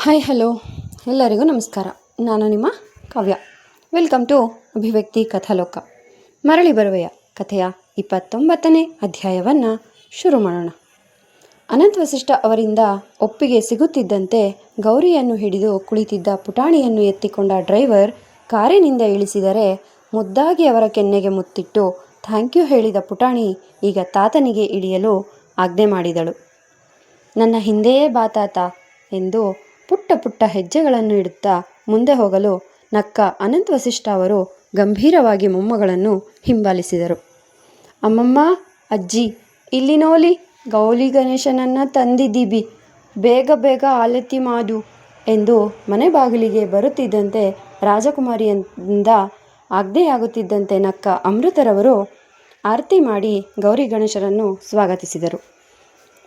Hi hello ಎಲ್ಲರಿಗೂ ನಮಸ್ಕಾರ. ನಾನು ನಿಮ್ಮ ಕಾವ್ಯ. ವೆಲ್ಕಮ್ ಟು ಅಭಿವ್ಯಕ್ತಿ ಕಥಾಲೋಕ. ಮರಳಿ ಬರುವೆಯ ಕಥೆಯ 29ನೇ ಅಧ್ಯಾಯವನ್ನು ಶುರು ಮಾಡೋಣ. ಅನಂತ ವಸಿಷ್ಠ ಅವರಿಂದ ಒಪ್ಪಿಗೆ ಸಿಗುತ್ತಿದ್ದಂತೆ ಗೌರಿಯನ್ನು ಹಿಡಿದು ಕುಳಿತಿದ್ದ ಪುಟಾಣಿಯನ್ನು ಎತ್ತಿಕೊಂಡ ಡ್ರೈವರ್ ಕಾರಿನಿಂದ ಇಳಿಸಿದರೆ ಮುದ್ದಾಗಿ ಅವರ ಕೆನ್ನೆಗೆ ಮುತ್ತಿಟ್ಟು ಥ್ಯಾಂಕ್ ಯು ಹೇಳಿದ ಪುಟಾಣಿ ಈಗ ತಾತನಿಗೆ ಇಳಿಯಲು ಆಜ್ಞೆ ಮಾಡಿದಳು. ನನ್ನ ಹಿಂದೆಯೇ ಬಾ ತಾತ ಎಂದು ಪುಟ್ಟ ಪುಟ್ಟ ಹೆಜ್ಜೆಗಳನ್ನು ಇಡುತ್ತಾ ಮುಂದೆ ಹೋಗಲು ನಕ್ಕ ಅನಂತ ವಸಿಷ್ಠ ಅವರು ಗಂಭೀರವಾಗಿ ಮೊಮ್ಮಗಳನ್ನು ಹಿಂಬಾಲಿಸಿದರು. ಅಮ್ಮಮ್ಮ, ಅಜ್ಜಿ, ಇಲ್ಲಿ ನೋಲಿ, ಗೌಲಿ ಗಣೇಶನನ್ನು ತಂದಿದ್ದೀವಿ, ಬೇಗ ಬೇಗ ಆಲತಿ ಮಾಡು ಎಂದು ಮನೆ ಬಾಗಿಲಿಗೆ ಬರುತ್ತಿದ್ದಂತೆ ರಾಜಕುಮಾರಿಯಿಂದ ಆಜ್ಞೆಯಾಗುತ್ತಿದ್ದಂತೆ ನಕ್ಕ ಅಮೃತರವರು ಆರತಿ ಮಾಡಿ ಗೌರಿ ಗಣೇಶರನ್ನು ಸ್ವಾಗತಿಸಿದರು.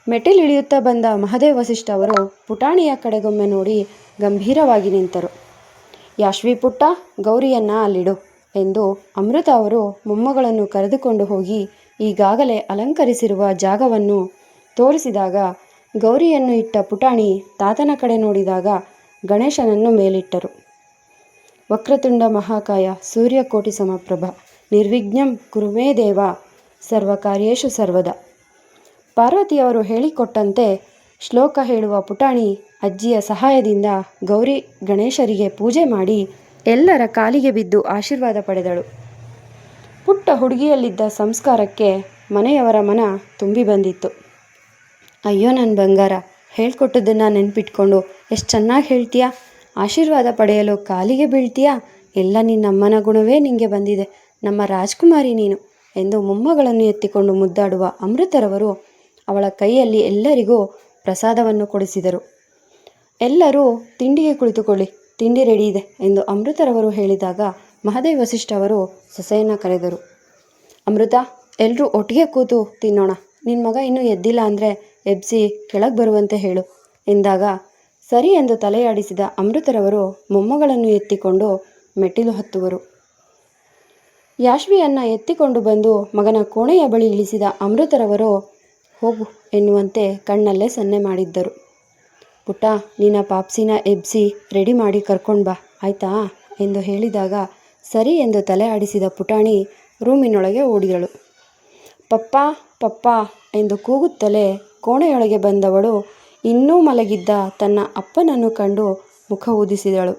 ಮೆಟ್ಟಿಲಿಳಿಯುತ್ತಾ ಬಂದ ಮಹದೇವ ವಸಿಷ್ಠ ಅವರು ಪುಟಾಣಿಯ ಕಡೆಗೊಮ್ಮೆ ನೋಡಿ ಗಂಭೀರವಾಗಿ ನಿಂತರು. ಯಾಶ್ವಿ ಪುಟ್ಟ, ಗೌರಿಯನ್ನು ಅಲ್ಲಿಡು ಎಂದು ಅಮೃತ ಅವರು ಮೊಮ್ಮಗಳನ್ನು ಕರೆದುಕೊಂಡು ಹೋಗಿ ಈಗಾಗಲೇ ಅಲಂಕರಿಸಿರುವ ಜಾಗವನ್ನು ತೋರಿಸಿದಾಗ ಗೌರಿಯನ್ನು ಇಟ್ಟ ಪುಟಾಣಿ ತಾತನ ಕಡೆ ನೋಡಿದಾಗ ಗಣೇಶನನ್ನು ಮೇಲಿಟ್ಟರು. ವಕ್ರತುಂಡ ಮಹಾಕಾಯ ಸೂರ್ಯಕೋಟಿ ಸಮಪ್ರಭ ನಿರ್ವಿಘ್ನಂ ಕುರುಮೇ ದೇವ ಸರ್ವಕಾರ್ಯೇಷು ಸರ್ವದಾ. ಪಾರ್ವತಿಯವರು ಹೇಳಿಕೊಟ್ಟಂತೆ ಶ್ಲೋಕ ಹೇಳುವ ಪುಟಾಣಿ ಅಜ್ಜಿಯ ಸಹಾಯದಿಂದ ಗೌರಿ ಗಣೇಶರಿಗೆ ಪೂಜೆ ಮಾಡಿ ಎಲ್ಲರ ಕಾಲಿಗೆ ಬಿದ್ದು ಆಶೀರ್ವಾದ ಪಡೆದಳು. ಪುಟ್ಟ ಹುಡುಗಿಯಲ್ಲಿದ್ದ ಸಂಸ್ಕಾರಕ್ಕೆ ಮನೆಯವರ ಮನ ತುಂಬಿ ಬಂದಿತ್ತು. ಅಯ್ಯೋ ನನ್ನ ಬಂಗಾರ, ಹೇಳ್ಕೊಟ್ಟದನ್ನು ನೆನ್ಪಿಟ್ಕೊಂಡು ಎಷ್ಟು ಚೆನ್ನಾಗಿ ಹೇಳ್ತೀಯಾ, ಆಶೀರ್ವಾದ ಪಡೆಯಲು ಕಾಲಿಗೆ ಬೀಳ್ತೀಯಾ, ಎಲ್ಲ ನಿನ್ನಮ್ಮನ ಗುಣವೇ ನಿನಗೆ ಬಂದಿದೆ, ನಮ್ಮ ರಾಜ್ಕುಮಾರಿ ನೀನು ಎಂದು ಮೊಮ್ಮಗಳನ್ನು ಎತ್ತಿಕೊಂಡು ಮುದ್ದಾಡುವ ಅಮೃತರವರು ಅವಳ ಕೈಯಲ್ಲಿ ಎಲ್ಲರಿಗೂ ಪ್ರಸಾದವನ್ನು ಕೊಡಿಸಿದರು. ಎಲ್ಲರೂ ತಿಂಡಿಗೆ ಕುಳಿತುಕೊಳ್ಳಿ, ತಿಂಡಿ ರೆಡಿ ಇದೆ ಎಂದು ಅಮೃತರವರು ಹೇಳಿದಾಗ ಮಹದೇವ ವಸಿಷ್ಠ ಅವರು ಸೊಸೆಯನ್ನು ಕರೆದರು. ಅಮೃತ, ಎಲ್ಲರೂ ಒಟ್ಟಿಗೆ ಕೂತು ತಿನ್ನೋಣ, ನಿನ್ನ ಮಗ ಇನ್ನೂ ಎದ್ದಿಲ್ಲ ಅಂದರೆ ಎಬ್ಬಿಸಿ ಕೆಳಗೆ ಬರುವಂತೆ ಹೇಳು ಎಂದಾಗ ಸರಿ ಎಂದು ತಲೆಯಾಡಿಸಿದ ಅಮೃತರವರು ಮೊಮ್ಮಗಳನ್ನು ಎತ್ತಿಕೊಂಡು ಮೆಟ್ಟಿಲು ಹತ್ತುವರು. ಯಾಶ್ವಿಯನ್ನು ಎತ್ತಿಕೊಂಡು ಬಂದು ಮಗನ ಕೋಣೆಯ ಬಳಿ ಇಳಿಸಿದ ಅಮೃತರವರು ಹೋಗು ಎನ್ನುವಂತೆ ಕಣ್ಣಲ್ಲೇ ಸನ್ನೆ ಮಾಡಿದ್ದರು. ಪುಟ್ಟ, ನಿನ್ನ ಪಾಪ್ಸಿನ ಎಬ್ಬಿಸಿ ರೆಡಿ ಮಾಡಿ ಕರ್ಕೊಂಡು ಬಾ ಆಯಿತಾ ಎಂದು ಹೇಳಿದಾಗ ಸರಿ ಎಂದು ತಲೆ ಆಡಿಸಿದ ಪುಟಾಣಿ ರೂಮಿನೊಳಗೆ ಓಡಿದಳು. ಪಪ್ಪ ಪಪ್ಪ ಎಂದು ಕೂಗುತ್ತಲೇ ಕೋಣೆಯೊಳಗೆ ಬಂದವಳು ಇನ್ನೂ ಮಲಗಿದ್ದ ತನ್ನ ಅಪ್ಪನನ್ನು ಕಂಡು ಮುಖ ಊದಿಸಿದಳು.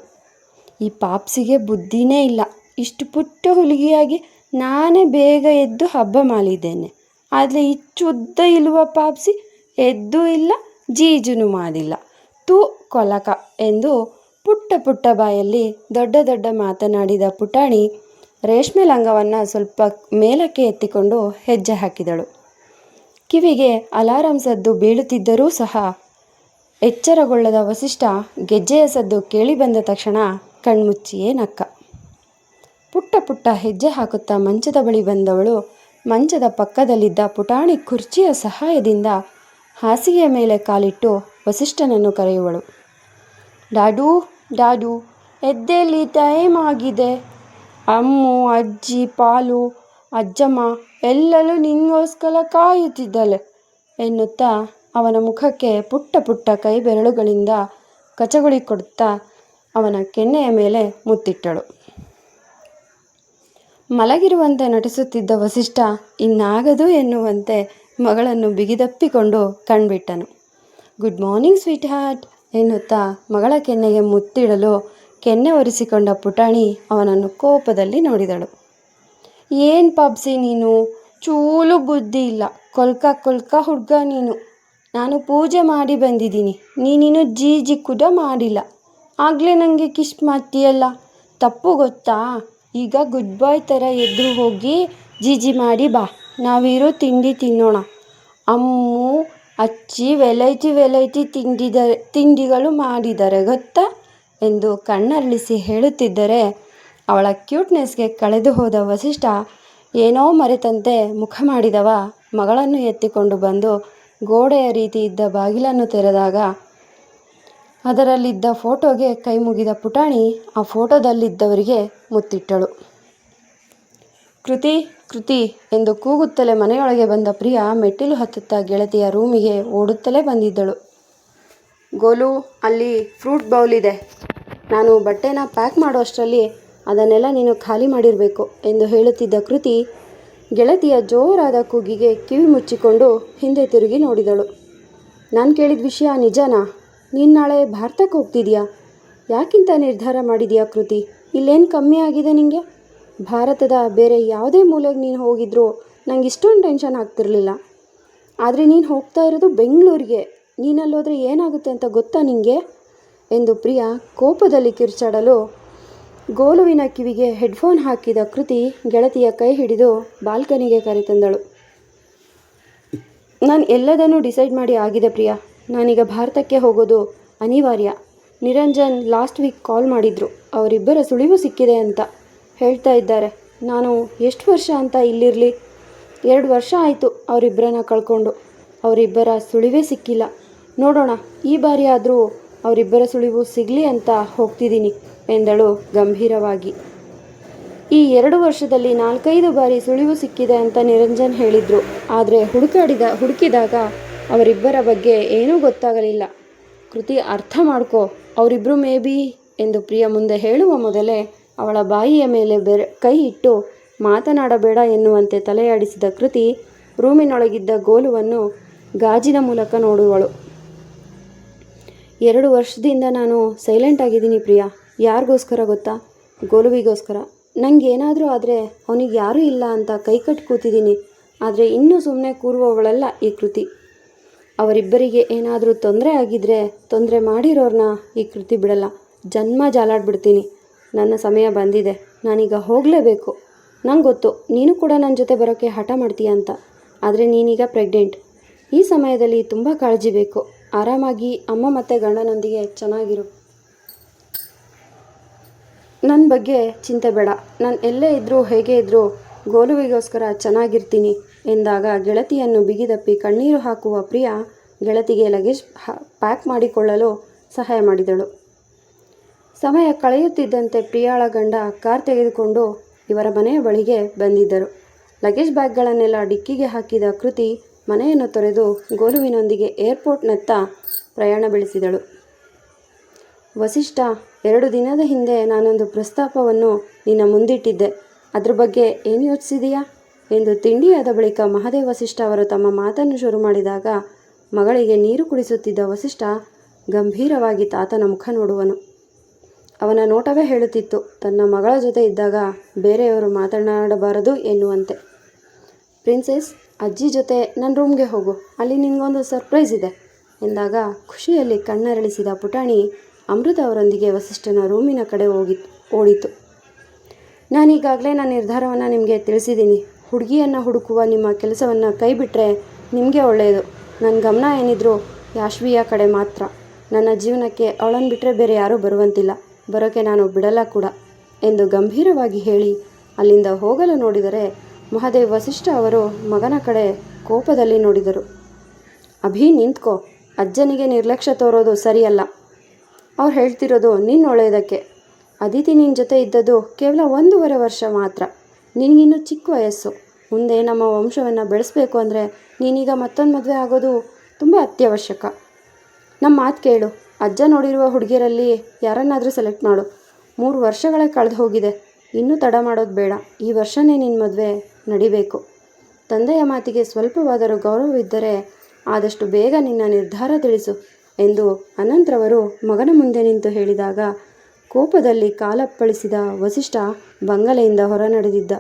ಈ ಪಾಪ್ಸಿಗೆ ಬುದ್ಧಿನೇ ಇಲ್ಲ, ಇಷ್ಟು ಪುಟ್ಟ ಹುಲಿಗೆಯಾಗಿ ನಾನೇ ಬೇಗ ಎದ್ದು ಹಬ್ಬ ಮಾಡಿದ್ದೇನೆ, ಆದರೆ ಇಷ್ಟು ಉದ್ದ ಇಲ್ಲುವ ಪಾಪ್ಸಿ ಎದ್ದೂ ಇಲ್ಲ, ಜೀಜುನು ಮಾಡಿಲ್ಲ, ತೂ ಕೊಲಕ ಎಂದು ಪುಟ್ಟ ಪುಟ್ಟ ಬಾಯಲ್ಲಿ ದೊಡ್ಡ ದೊಡ್ಡ ಮಾತನಾಡಿದ ಪುಟಾಣಿ ರೇಷ್ಮೆ ಲಂಗವನ್ನು ಸ್ವಲ್ಪ ಮೇಲಕ್ಕೆ ಎತ್ತಿಕೊಂಡು ಹೆಜ್ಜೆ ಹಾಕಿದಳು. ಕಿವಿಗೆ ಅಲಾರಂ ಸದ್ದು ಬೀಳುತ್ತಿದ್ದರೂ ಸಹ ಎಚ್ಚರಗೊಳ್ಳದ ವಸಿಷ್ಠ ಗೆಜ್ಜೆಯ ಸದ್ದು ಕೇಳಿ ಬಂದ ತಕ್ಷಣ ಕಣ್ಮುಚ್ಚಿಯೇ ನಕ್ಕ. ಪುಟ್ಟ ಪುಟ್ಟ ಹೆಜ್ಜೆ ಹಾಕುತ್ತಾ ಮಂಚದ ಬಳಿ ಬಂದವಳು ಮಂಚದ ಪಕ್ಕದಲ್ಲಿದ್ದ ಪುಟಾಣಿ ಕುರ್ಚಿಯ ಸಹಾಯದಿಂದ ಹಾಸಿಗೆಯ ಮೇಲೆ ಕಾಲಿಟ್ಟು ವಸಿಷ್ಠನನ್ನು ಕರೆಯುವಳು. ಡಾಡು ಡಾಡು, ಎದ್ದೇಳಿ, ಟೈಮ್ ಆಗಿದೆ, ಅಮ್ಮು, ಅಜ್ಜಿ, ಪಾಲು, ಅಜ್ಜಮ್ಮ ಎಲ್ಲರೂ ನಿನಗೋಸ್ಕರ ಕಾಯುತ್ತಿದ್ದಳೆ ಎನ್ನುತ್ತಾ ಅವನ ಮುಖಕ್ಕೆ ಪುಟ್ಟ ಪುಟ್ಟ ಕೈ ಬೆರಳುಗಳಿಂದ ಕಚಗುಳಿ ಕೊಡುತ್ತಾ ಅವನ ಕೆನ್ನೆಯ ಮೇಲೆ ಮುತ್ತಿಟ್ಟಳು. ಮಲಗಿರುವಂತೆ ನಟಿಸುತ್ತಿದ್ದ ವಸಿಷ್ಠ ಇನ್ನಾಗದು ಎನ್ನುವಂತೆ ಮಗಳನ್ನು ಬಿಗಿದಪ್ಪಿಕೊಂಡು ಕಣ್ಬಿಟ್ಟನು. ಗುಡ್ ಮಾರ್ನಿಂಗ್ ಸ್ವೀಟ್ ಹಾರ್ಟ್ ಎನ್ನುತ್ತಾ ಮಗಳ ಕೆನ್ನೆಗೆ ಮುತ್ತಿಡಲು ಕೆನ್ನೆ ಒರೆಸಿಕೊಂಡ ಪುಟಾಣಿ ಅವನನ್ನು ಕೋಪದಲ್ಲಿ ನೋಡಿದಳು. ಏನು ಪಾಪ್ಸಿ ನೀನು, ಚೂಲು ಬುದ್ಧಿ ಇಲ್ಲ, ಕೊಲ್ಕ ಹುಡುಗ ನೀನು, ನಾನು ಪೂಜೆ ಮಾಡಿ ಬಂದಿದ್ದೀನಿ, ನೀನಿನ್ನು ಜೀಜಿ ಕೂಡ ಮಾಡಿಲ್ಲ, ಆಗಲೇ ನನಗೆ ಕಿಶ್ ಮಾಡ್ತೀಯಲ್ಲ, ತಪ್ಪು ಗೊತ್ತಾ, ಈಗ ಗುಡ್ ಬಾಯ್ ಥರ ಎದ್ದು ಹೋಗಿ ಜೀಜಿ ಮಾಡಿ ಬಾ, ನಾವಿರೋ ತಿಂಡಿ ತಿನ್ನೋಣ, ಅಮ್ಮು ಅಚ್ಚಿ ವೆಲೈಟಿ ತಿಂಡಿಗಳು ಮಾಡಿದ್ದಾರೆ ಗೊತ್ತಾ ಎಂದು ಕಣ್ಣರಳಿಸಿ ಹೇಳುತ್ತಿದ್ದರೆ ಅವಳ ಕ್ಯೂಟ್ನೆಸ್ಗೆ ಕಳೆದು ಹೋದ ವಸಿಷ್ಠ ಏನೋ ಮರೆತಂತೆ ಮುಖ ಮಾಡಿದವ ಮಗಳನ್ನು ಎತ್ತಿಕೊಂಡು ಬಂದು ಗೋಡೆಯ ರೀತಿ ಇದ್ದ ಬಾಗಿಲನ್ನು ತೆರೆದಾಗ ಅದರಲ್ಲಿದ್ದ ಫೋಟೋಗೆ ಕೈ ಮುಗಿದ ಪುಟಾಣಿ ಆ ಫೋಟೋದಲ್ಲಿದ್ದವರಿಗೆ ಮುತ್ತಿಟ್ಟಳು. ಕೃತಿ ಕೃತಿ ಎಂದು ಕೂಗುತ್ತಲೇ ಮನೆಯೊಳಗೆ ಬಂದ ಪ್ರಿಯಾ ಮೆಟ್ಟಿಲು ಹತ್ತುತ್ತಾ ಗೆಳತಿಯ ರೂಮಿಗೆ ಓಡುತ್ತಲೇ ಬಂದಿದ್ದಳು. ಗೋಲು, ಅಲ್ಲಿ ಫ್ರೂಟ್ ಬೌಲ್ ಇದೆ. ನಾನು ಬಟ್ಟೆನ ಪ್ಯಾಕ್ ಮಾಡೋಷ್ಟರಲ್ಲಿ ಅದನ್ನೆಲ್ಲ ನೀನು ಖಾಲಿ ಮಾಡಿರಬೇಕು ಎಂದು ಹೇಳುತ್ತಿದ್ದ ಕೃತಿ ಗೆಳತಿಯ ಜೋರಾದ ಕೂಗಿಗೆ ಕಿವಿ ಮುಚ್ಚಿಕೊಂಡು ಹಿಂದೆ ತಿರುಗಿ ನೋಡಿದಳು. ನಾನು ಕೇಳಿದ ವಿಷಯ ನಿಜನಾ? ನೀನು ನಾಳೆ ಭಾರತಕ್ಕೆ ಹೋಗ್ತಿದ್ಯಾ? ಯಾಕಿಂತ ನಿರ್ಧಾರ ಮಾಡಿದ್ಯಾ ಕೃತಿ? ಇಲ್ಲೇನು ಕಮ್ಮಿ ಆಗಿದೆ ನಿನಗೆ? ಭಾರತದ ಬೇರೆ ಯಾವುದೇ ಮೂಲೆಗೆ ನೀನು ಹೋಗಿದ್ರೂ ನಂಗೆ ಇಷ್ಟೊಂದು ಟೆನ್ಷನ್ ಆಗ್ತಿರಲಿಲ್ಲ. ಆದರೆ ನೀನು ಹೋಗ್ತಾ ಇರೋದು ಬೆಂಗಳೂರಿಗೆ. ನೀನಲ್ಲೋದ್ರೆ ಏನಾಗುತ್ತೆ ಅಂತ ಗೊತ್ತಾ ನಿನಗೆ ಎಂದು ಪ್ರಿಯಾ ಕೋಪದಲ್ಲಿ ಕಿರ್ಚಾಡಲು ಗೋಲುವಿನ ಕಿವಿಗೆ ಹೆಡ್ಫೋನ್ ಹಾಕಿದ ಕೃತಿ ಗೆಳತಿಯ ಕೈ ಹಿಡಿದು ಬಾಲ್ಕನಿಗೆ ಕರೆತಂದಳು. ನಾನು ಎಲ್ಲದನ್ನೂ ಡಿಸೈಡ್ ಮಾಡಿ ಆಗಿದೆ ಪ್ರಿಯಾ. ನಾನೀಗ ಭಾರತಕ್ಕೆ ಹೋಗೋದು ಅನಿವಾರ್ಯ. ನಿರಂಜನ್ ಲಾಸ್ಟ್ ವೀಕ್ ಕಾಲ್ ಮಾಡಿದ್ರು. ಅವರಿಬ್ಬರ ಸುಳಿವು ಸಿಕ್ಕಿದೆ ಅಂತ ಹೇಳ್ತಾ ಇದ್ದಾರೆ. ನಾನು ಎಷ್ಟು ವರ್ಷ ಅಂತ ಇಲ್ಲಿರಲಿ? 2 ವರ್ಷ ಆಯಿತು ಅವರಿಬ್ಬರನ್ನ ಕಳ್ಕೊಂಡು. ಅವರಿಬ್ಬರ ಸುಳಿವೇ ಸಿಕ್ಕಿಲ್ಲ. ನೋಡೋಣ, ಈ ಬಾರಿ ಆದರೂ ಅವರಿಬ್ಬರ ಸುಳಿವು ಸಿಗಲಿ ಅಂತ ಹೋಗ್ತಿದ್ದೀನಿ ಎಂದಳು ಗಂಭೀರವಾಗಿ. ಈ 2 ವರ್ಷದಲ್ಲಿ 4-5 ಬಾರಿ ಸುಳಿವು ಸಿಕ್ಕಿದೆ ಅಂತ ನಿರಂಜನ್ ಹೇಳಿದರು. ಆದರೆ ಹುಡುಕಿದಾಗ ಅವರಿಬ್ಬರ ಬಗ್ಗೆ ಏನೂ ಗೊತ್ತಾಗಲಿಲ್ಲ. ಕೃತಿ, ಅರ್ಥ ಮಾಡ್ಕೋ, ಅವರಿಬ್ಬರು ಮೇ ಬಿ ಎಂದು ಪ್ರಿಯ ಮುಂದೆ ಹೇಳುವ ಮೊದಲೇ ಅವಳ ಬಾಯಿಯ ಮೇಲೆ ಕೈ ಇಟ್ಟು ಮಾತನಾಡಬೇಡ ಎನ್ನುವಂತೆ ತಲೆಯಾಡಿಸಿದ ಕೃತಿ ರೂಮಿನೊಳಗಿದ್ದ ಗೋಲುವನ್ನು ಗಾಜಿನ ಮೂಲಕ ನೋಡುವಳು. 2 ವರ್ಷದಿಂದ ನಾನು ಸೈಲೆಂಟ್ ಆಗಿದ್ದೀನಿ ಪ್ರಿಯಾ. ಯಾರಿಗೋಸ್ಕರ ಗೊತ್ತಾ? ಗೋಲುವಿಗೋಸ್ಕರ. ನನಗೇನಾದರೂ ಆದರೆ ಅವನಿಗೆ ಯಾರೂ ಇಲ್ಲ ಅಂತ ಕೈಕಟ್ಟಿ ಕೂತಿದ್ದೀನಿ. ಆದರೆ ಇನ್ನೂ ಸುಮ್ಮನೆ ಕೂರುವವಳಲ್ಲ ಈ ಕೃತಿ. ಅವರಿಬ್ಬರಿಗೆ ಏನಾದರೂ ತೊಂದರೆ ಆಗಿದ್ದರೆ ತೊಂದರೆ ಮಾಡಿರೋರನ್ನ ಈ ಕೃತಿ ಬಿಡಲ್ಲ. ಜನ್ಮ ಜಾಲಾಡ್ಬಿಡ್ತೀನಿ. ನನ್ನ ಸಮಯ ಬಂದಿದೆ. ನಾನೀಗ ಹೋಗಲೇಬೇಕು. ನಂಗೆ ಗೊತ್ತು ನೀನು ಕೂಡ ನನ್ನ ಜೊತೆ ಬರೋಕ್ಕೆ ಹಠ ಮಾಡ್ತೀಯ ಅಂತ. ಆದರೆ ನೀನೀಗ ಪ್ರೆಗ್ನೆಂಟ್. ಈ ಸಮಯದಲ್ಲಿ ತುಂಬ ಕಾಳಜಿ ಬೇಕು. ಆರಾಮಾಗಿ ಅಮ್ಮ ಮತ್ತು ಗಂಡನೊಂದಿಗೆ ಚೆನ್ನಾಗಿರು. ನನ್ನ ಬಗ್ಗೆ ಚಿಂತೆ ಬೇಡ. ನಾನು ಎಲ್ಲೇ ಇದ್ದರೂ ಹೇಗೆ ಇದ್ದರೂ ಗೋಲುವಿಗೋಸ್ಕರ ಚೆನ್ನಾಗಿರ್ತೀನಿ ಎಂದಾಗ ಗೆಳತಿಯನ್ನು ಬಿಗಿದಪ್ಪಿ ಕಣ್ಣೀರು ಹಾಕುವ ಪ್ರಿಯಾ ಗೆಳತಿಗೆ ಲಗೇಜ್ ಪ್ಯಾಕ್ ಮಾಡಿಕೊಳ್ಳಲು ಸಹಾಯ ಮಾಡಿದಳು. ಸಮಯ ಕಳೆಯುತ್ತಿದ್ದಂತೆ ಪ್ರಿಯಾಳ ಗಂಡ ಕಾರ್ ತೆಗೆದುಕೊಂಡು ಇವರ ಮನೆಯ ಬಳಿಗೆ ಬಂದಿದ್ದರು. ಲಗೇಜ್ ಬ್ಯಾಗ್ಗಳನ್ನೆಲ್ಲ ಡಿಕ್ಕಿಗೆ ಹಾಕಿದ ಕೃತಿ ಮನೆಯನ್ನು ತೊರೆದು ಗೋಲುವಿನೊಂದಿಗೆ ಏರ್ಪೋರ್ಟ್ನತ್ತ ಪ್ರಯಾಣ ಬೆಳೆಸಿದಳು. ವಸಿಷ್ಠ, 2 ದಿನದ ಹಿಂದೆ ನಾನೊಂದು ಪ್ರಸ್ತಾಪವನ್ನು ನಿನ್ನ ಮುಂದಿಟ್ಟಿದ್ದೆ. ಅದ್ರ ಬಗ್ಗೆ ಏನು ಯೋಚಿಸಿದೀಯಾ ಎಂದು ತಿಂಡಿಯಾದ ಬಳಿಕ ಮಹದೇವ್ ವಸಿಷ್ಠ ಅವರು ತಮ್ಮ ಮಾತನ್ನು ಶುರು ಮಾಡಿದಾಗ ಮಗಳಿಗೆ ನೀರು ಕುಡಿಸುತ್ತಿದ್ದ ವಸಿಷ್ಠ ಗಂಭೀರವಾಗಿ ತಾತನ ಮುಖ ನೋಡುವನು. ಅವನ ನೋಟವೇ ಹೇಳುತ್ತಿತ್ತು ತನ್ನ ಮಗಳ ಜೊತೆ ಇದ್ದಾಗ ಬೇರೆಯವರು ಮಾತನಾಡಬಾರದು ಎನ್ನುವಂತೆ. ಪ್ರಿನ್ಸೆಸ್, ಅಜ್ಜಿ ಜೊತೆ ನನ್ನ ರೂಮ್ಗೆ ಹೋಗು. ಅಲ್ಲಿ ನಿನಗೊಂದು ಸರ್ಪ್ರೈಸ್ ಇದೆ ಎಂದಾಗ ಖುಷಿಯಲ್ಲಿ ಕಣ್ಣರಳಿಸಿದ ಪುಟಾಣಿ ಅಮೃತ ಅವರೊಂದಿಗೆ ವಸಿಷ್ಠನ ರೂಮಿನ ಕಡೆ ಓಡಿತು. ನಾನೀಗಾಗಲೇ ನನ್ನ ನಿರ್ಧಾರವನ್ನು ನಿಮಗೆ ತಿಳಿಸಿದ್ದೀನಿ. ಹುಡುಗಿಯನ್ನು ಹುಡುಕುವ ನಿಮ್ಮ ಕೆಲಸವನ್ನು ಕೈ ಬಿಟ್ಟರೆ ನಿಮಗೆ ಒಳ್ಳೆಯದು. ನನ್ನ ಗಮನ ಏನಿದ್ರು ಯಾಶ್ವಿಯ ಕಡೆ ಮಾತ್ರ. ನನ್ನ ಜೀವನಕ್ಕೆ ಅವಳನ್ನು ಬಿಟ್ಟರೆ ಬೇರೆ ಯಾರೂ ಬರುವಂತಿಲ್ಲ. ಬರೋಕ್ಕೆ ನಾನು ಬಿಡಲ್ಲ ಕೂಡ ಎಂದು ಗಂಭೀರವಾಗಿ ಹೇಳಿ ಅಲ್ಲಿಂದ ಹೋಗಲು ನೋಡಿದರೆ ಮಹದೇವ್ ವಸಿಷ್ಠ ಅವರು ಮಗನ ಕಡೆ ಕೋಪದಲ್ಲಿ ನೋಡಿದರು. ಅಭಿ, ನಿಂತ್ಕೋ. ಅಜ್ಜನಿಗೆ ನಿರ್ಲಕ್ಷ್ಯ ತೋರೋದು ಸರಿಯಲ್ಲ. ಅವ್ರು ಹೇಳ್ತಿರೋದು ನಿನ್ನ ಒಳ್ಳೆಯದಕ್ಕೆ. ಅದಿತಿ ನಿನ್ನ ಜೊತೆ ಇದ್ದದ್ದು ಕೇವಲ 1.5 ವರ್ಷ ಮಾತ್ರ. ನಿನಗಿನ್ನೂ ಚಿಕ್ಕ ವಯಸ್ಸು. ಮುಂದೆ ನಮ್ಮ ವಂಶವನ್ನು ಬೆಳೆಸಬೇಕು ಅಂದರೆ ನೀನೀಗ ಮತ್ತೊಂದು ಮದುವೆ ಆಗೋದು ತುಂಬ ಅತ್ಯವಶ್ಯಕ. ನಮ್ಮ ಮಾತು ಕೇಳು. ಅಜ್ಜ ನೋಡಿರುವ ಹುಡುಗಿಯರಲ್ಲಿ ಯಾರನ್ನಾದರೂ ಸೆಲೆಕ್ಟ್ ಮಾಡು. 3 ವರ್ಷಗಳೇ ಕಳೆದು ಹೋಗಿದೆ. ಇನ್ನೂ ತಡ ಮಾಡೋದು ಬೇಡ. ಈ ವರ್ಷವೇ ನಿನ್ನ ಮದುವೆ ನಡಿಬೇಕು. ತಂದೆಯ ಮಾತಿಗೆ ಸ್ವಲ್ಪವಾದರೂ ಗೌರವವಿದ್ದರೆ ಆದಷ್ಟು ಬೇಗ ನಿನ್ನ ನಿರ್ಧಾರ ತಿಳಿಸು ಎಂದು ಅನಂತರವರು ಮಗನ ಮುಂದೆ ನಿಂತು ಹೇಳಿದಾಗ ಕೋಪದಲ್ಲಿ ಕಾಲಪ್ಪಳಿಸಿದ ವಸಿಷ್ಠ ಬಂಗಲೆಯಿಂದ ಹೊರ ನಡೆದಿದ್ದ.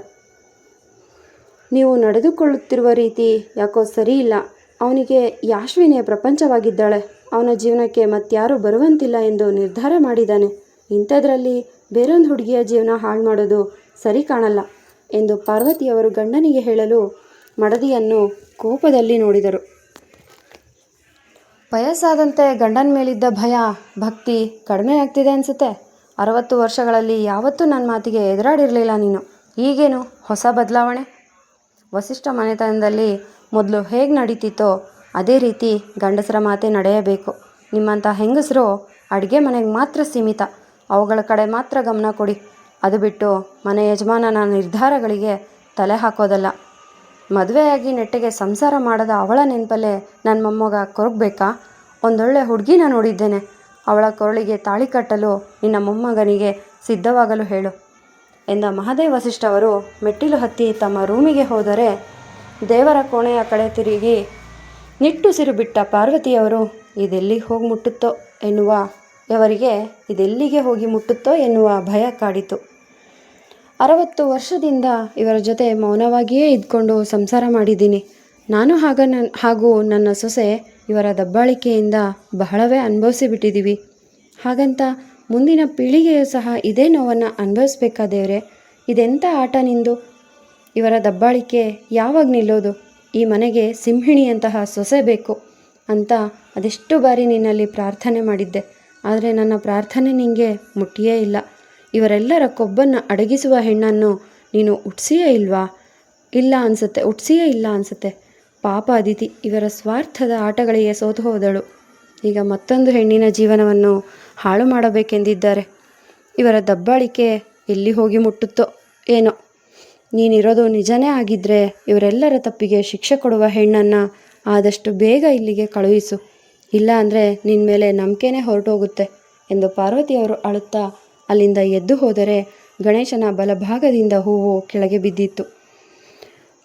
ನೀವು ನಡೆದುಕೊಳ್ಳುತ್ತಿರುವ ರೀತಿ ಯಾಕೋ ಸರಿಯಿಲ್ಲ. ಅವನಿಗೆ ಯಾಶ್ವಿನೇ ಪ್ರಪಂಚವಾಗಿದ್ದಾಳೆ. ಅವನ ಜೀವನಕ್ಕೆ ಮತ್ತಾರೂ ಬರುವಂತಿಲ್ಲ ಎಂದು ನಿರ್ಧಾರ ಮಾಡಿದ್ದಾನೆ. ಇಂಥದ್ರಲ್ಲಿ ಬೇರೊಂದು ಹುಡುಗಿಯ ಜೀವನ ಹಾಳು ಮಾಡೋದು ಸರಿ ಕಾಣಲ್ಲ ಎಂದು ಪಾರ್ವತಿಯವರು ಗಂಡನಿಗೆ ಹೇಳಲು ಮಡದಿಯನ್ನು ಕೋಪದಲ್ಲಿ ನೋಡಿದರು. ವಯಸ್ಸಾದಂತೆ ಗಂಡನ ಮೇಲಿದ್ದ ಭಯ ಭಕ್ತಿ ಕಡಿಮೆ ಆಗ್ತಿದೆ ಅನಿಸುತ್ತೆ. 60 ವರ್ಷಗಳಲ್ಲಿ ಯಾವತ್ತೂ ನನ್ನ ಮಾತಿಗೆ ಎದುರಾಡಿರಲಿಲ್ಲ ನೀನು. ಈಗೇನು ಹೊಸ ಬದಲಾವಣೆ? ವಸಿಷ್ಠ ಮನೆತನದಲ್ಲಿ ಮೊದಲು ಹೇಗೆ ನಡೀತಿತ್ತೋ ಅದೇ ರೀತಿ ಗಂಡಸರ ಮಾತೇ ನಡೆಯಬೇಕು. ನಿಮ್ಮಂಥ ಹೆಂಗಸರು ಅಡುಗೆ ಮನೆಗೆ ಮಾತ್ರ ಸೀಮಿತ. ಅವುಗಳ ಕಡೆ ಮಾತ್ರ ಗಮನ ಕೊಡಿ. ಅದು ಬಿಟ್ಟು ಮನೆ ಯಜಮಾನನ ನಿರ್ಧಾರಗಳಿಗೆ ತಲೆ ಹಾಕೋದಲ್ಲ. ಮದುವೆಯಾಗಿ ನೆಟ್ಟಗೆ ಸಂಸಾರ ಮಾಡದ ಅವಳ ನೆನಪಲ್ಲೇ ನನ್ನ ಮೊಮ್ಮಗ ಕೊರಗಬೇಕಾ? ಒಂದೊಳ್ಳೆ ಹುಡುಗಿನ ನೋಡಿದ್ದೇನೆ. ಅವಳ ಕೊರಳಿಗೆ ತಾಳಿ ಕಟ್ಟಲು ನಿನ್ನ ಮೊಮ್ಮಗನಿಗೆ ಸಿದ್ಧವಾಗಲು ಹೇಳು ಎಂದ ಮಹದೇವ ವಸಿಷ್ಠ ಅವರು ಮೆಟ್ಟಿಲು ಹತ್ತಿ ತಮ್ಮ ರೂಮಿಗೆ ಹೋದರೆ, ದೇವರ ಕೋಣೆಯ ಕಡೆ ತಿರುಗಿ ನಿಟ್ಟುಸಿರು ಬಿಟ್ಟ ಪಾರ್ವತಿಯವರು ಇದೆಲ್ಲಿಗೆ ಹೋಗಿ ಮುಟ್ಟುತ್ತೋ ಎನ್ನುವ ಭಯ ಕಾಡಿತು. 60 ವರ್ಷದಿಂದ ಇವರ ಜೊತೆ ಮೌನವಾಗಿಯೇ ಇದ್ಕೊಂಡು ಸಂಸಾರ ಮಾಡಿದ್ದೀನಿ. ನಾನು ಹಾಗೂ ನನ್ನ ಸೊಸೆ ಇವರ ದಬ್ಬಾಳಿಕೆಯಿಂದ ಬಹಳವೇ ಅನುಭವಿಸಿಬಿಟ್ಟಿದ್ದೀವಿ. ಹಾಗಂತ ಮುಂದಿನ ಪೀಳಿಗೆಯೂ ಸಹ ಇದೇ ನೋವನ್ನು ಅನುಭವಿಸ್ಬೇಕಾ ದೇವ್ರೆ? ಇದೆಂಥ ಆಟ ನಿಂದು? ಇವರ ದಬ್ಬಾಳಿಕೆ ಯಾವಾಗ ನಿಲ್ಲೋದು? ಈ ಮನೆಗೆ ಸಿಂಹಿಣಿಯಂತಹ ಸೊಸೆ ಬೇಕು ಅಂತ ಅದೆಷ್ಟು ಬಾರಿ ನಿನ್ನಲ್ಲಿ ಪ್ರಾರ್ಥನೆ ಮಾಡಿದ್ದೆ. ಆದರೆ ನನ್ನ ಪ್ರಾರ್ಥನೆ ನಿನಗೆ ಮುಟ್ಟಿಯೇ ಇಲ್ಲ. ಇವರೆಲ್ಲರ ಕೊಬ್ಬನ್ನು ಅಡಗಿಸುವ ಹೆಣ್ಣನ್ನು ನೀನು ಹುಟ್ಟಿಸಿಯೇ ಇಲ್ಲ ಅನಿಸುತ್ತೆ. ಪಾಪ ಅದಿತಿ ಇವರ ಸ್ವಾರ್ಥದ ಆಟಗಳಿಗೆ ಸೋತು ಹೋದಳು. ಈಗ ಮತ್ತೊಂದು ಹೆಣ್ಣಿನ ಜೀವನವನ್ನು ಹಾಳು ಮಾಡಬೇಕೆಂದಿದ್ದಾರೆ. ಇವರ ದಬ್ಬಾಳಿಕೆ ಎಲ್ಲಿ ಹೋಗಿ ಮುಟ್ಟುತ್ತೋ ಏನೋ. ನೀನಿರೋದು ನಿಜನೇ ಆಗಿದ್ದರೆ ಇವರೆಲ್ಲರ ತಪ್ಪಿಗೆ ಶಿಕ್ಷೆ ಕೊಡುವ ಹೆಣ್ಣನ್ನು ಆದಷ್ಟು ಬೇಗ ಇಲ್ಲಿಗೆ ಕಳುಹಿಸು. ಇಲ್ಲ ಅಂದರೆ ನಿನ್ನ ಮೇಲೆ ನಂಬಿಕೆನೇ ಹೊರಟೋಗುತ್ತೆ ಎಂದು ಪಾರ್ವತಿಯವರು ಅಳುತ್ತಾ ಅಲ್ಲಿಂದ ಎದ್ದು ಹೋದರೆ ಗಣೇಶನ ಬಲಭಾಗದಿಂದ ಹೂವು ಕೆಳಗೆ ಬಿದ್ದಿತ್ತು.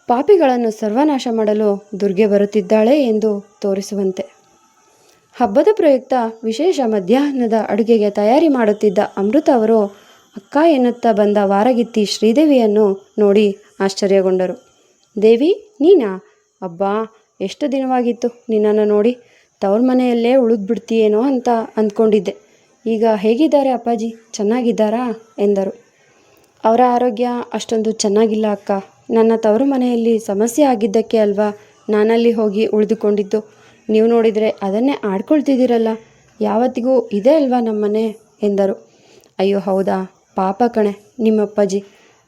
ಪಾಪಿಗಳನ್ನು ಸರ್ವನಾಶ ಮಾಡಲು ದುರ್ಗೆ ಬರುತ್ತಿದ್ದಾಳೆ ಎಂದು ತೋರಿಸುವಂತೆ. ಹಬ್ಬದ ಪ್ರಯುಕ್ತ ವಿಶೇಷ ಮಧ್ಯಾಹ್ನದ ಅಡುಗೆಗೆ ತಯಾರಿ ಮಾಡುತ್ತಿದ್ದ ಅಮೃತ ಅವರು ಅಕ್ಕ ಎನ್ನುತ್ತಾ ಬಂದ ವಾರಗಿತ್ತಿ ಶ್ರೀದೇವಿಯನ್ನು ನೋಡಿ ಆಶ್ಚರ್ಯಗೊಂಡರು. ದೇವಿ, ನೀನಾ? ಅಬ್ಬಾ, ಎಷ್ಟು ದಿನವಾಗಿತ್ತು ನಿನ್ನನ್ನು ನೋಡಿ. ತವ್ರ ಮನೆಯಲ್ಲೇ ಉಳಿದ್ಬಿಡ್ತೀಯೇನೋ ಅಂತ ಅಂದ್ಕೊಂಡಿದ್ದೆ. ಈಗ ಹೇಗಿದ್ದಾರೆ ಅಪ್ಪಾಜಿ? ಚೆನ್ನಾಗಿದ್ದಾರಾ ಎಂದರು. ಅವರ ಆರೋಗ್ಯ ಅಷ್ಟೊಂದು ಚೆನ್ನಾಗಿಲ್ಲ ಅಕ್ಕ. ನನ್ನ ತವರು ಮನೆಯಲ್ಲಿ ಸಮಸ್ಯೆ ಆಗಿದ್ದಕ್ಕೆ ಅಲ್ವಾ ನಾನಲ್ಲಿ ಹೋಗಿ ಉಳಿದುಕೊಂಡಿದ್ದು. ನೀವು ನೋಡಿದರೆ ಅದನ್ನೇ ಆಡ್ಕೊಳ್ತಿದ್ದೀರಲ್ಲ. ಯಾವತ್ತಿಗೂ ಇದೇ ಅಲ್ವಾ ನಮ್ಮನೆ ಎಂದರು. ಅಯ್ಯೋ ಹೌದಾ, ಪಾಪ ಕಣೆ ನಿಮ್ಮಪ್ಪಾಜಿ.